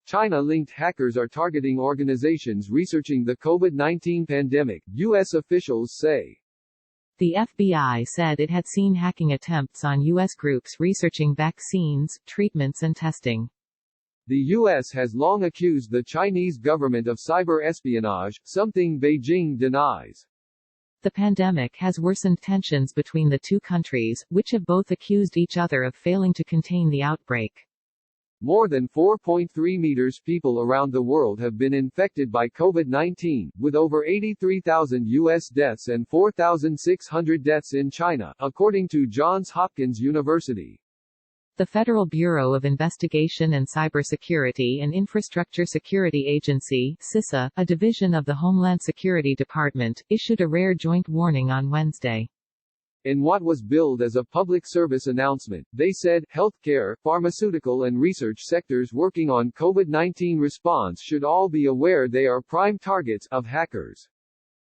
China-linked hackers are targeting organizations researching the COVID-19 pandemic, U.S. officials say. The FBI said it had seen hacking attempts on U.S. groups researching vaccines, treatments and testing. The U.S. has long accused the Chinese government of cyber espionage, something Beijing denies. The pandemic has worsened tensions between the two countries, which have both accused each other of failing to contain the outbreak. More than 4.3 million people around the world have been infected by COVID-19, with over 83,000 U.S. deaths and 4,600 deaths in China, according to Johns Hopkins University. The Federal Bureau of Investigation and Cybersecurity and Infrastructure Security Agency, CISA, a division of the Homeland Security Department, issued a rare joint warning on Wednesday. In what was billed as a public service announcement, they said, healthcare, pharmaceutical and research sectors working on COVID-19 response should all be aware they are prime targets of hackers.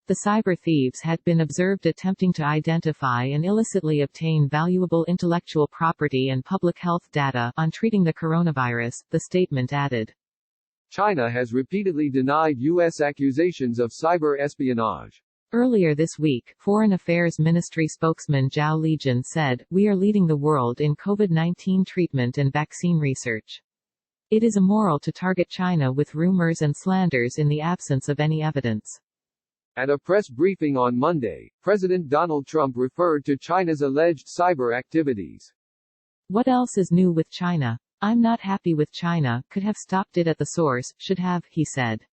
The cyber thieves had been observed attempting to identify and illicitly obtain valuable intellectual property and public health data on treating the coronavirus, the statement added. China has repeatedly denied U.S. accusations of cyber espionage. Earlier this week, Foreign Affairs Ministry spokesman Zhao Lijian said, "We are leading the world in COVID-19 treatment and vaccine research. It is immoral to target China with rumors and slanders in the absence of any evidence." At a press briefing on Monday, President Donald Trump referred to China's alleged cyber activities. "What else is new with China? I'm not happy with China, could have stopped it at the source, should have," he said.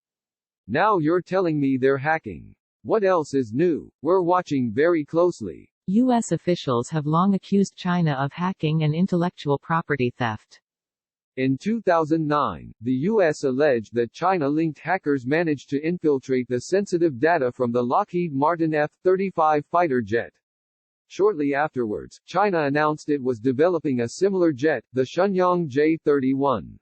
"Now you're telling me they're hacking. What else is new? We're watching very closely." U.S. officials have long accused China of hacking and intellectual property theft. In 2009, the U.S. alleged that China-linked hackers managed to infiltrate the sensitive data from the Lockheed Martin F-35 fighter jet. Shortly afterwards, China announced it was developing a similar jet, the Shenyang J-31.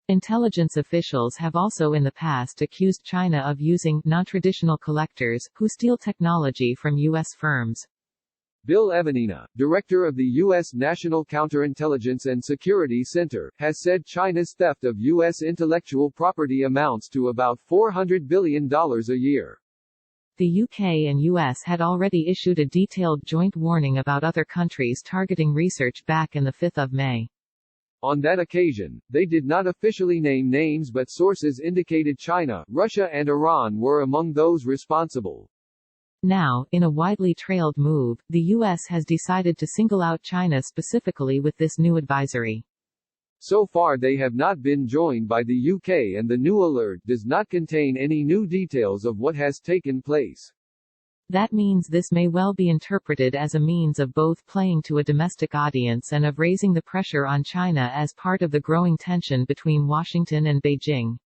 Intelligence officials have also in the past accused China of using non-traditional collectors, who steal technology from U.S. firms. Bill Evanina, director of the U.S. National Counterintelligence and Security Center, has said China's theft of U.S. intellectual property amounts to about $400 billion a year. The UK and US had already issued a detailed joint warning about other countries targeting research back in the 5th of May. On that occasion, they did not officially name names, but sources indicated China, Russia and Iran were among those responsible. Now, in a widely trailed move, the U.S. has decided to single out China specifically with this new advisory. So far they have not been joined by the UK, and the new alert does not contain any new details of what has taken place. That means this may well be interpreted as a means of both playing to a domestic audience and of raising the pressure on China as part of the growing tension between Washington and Beijing.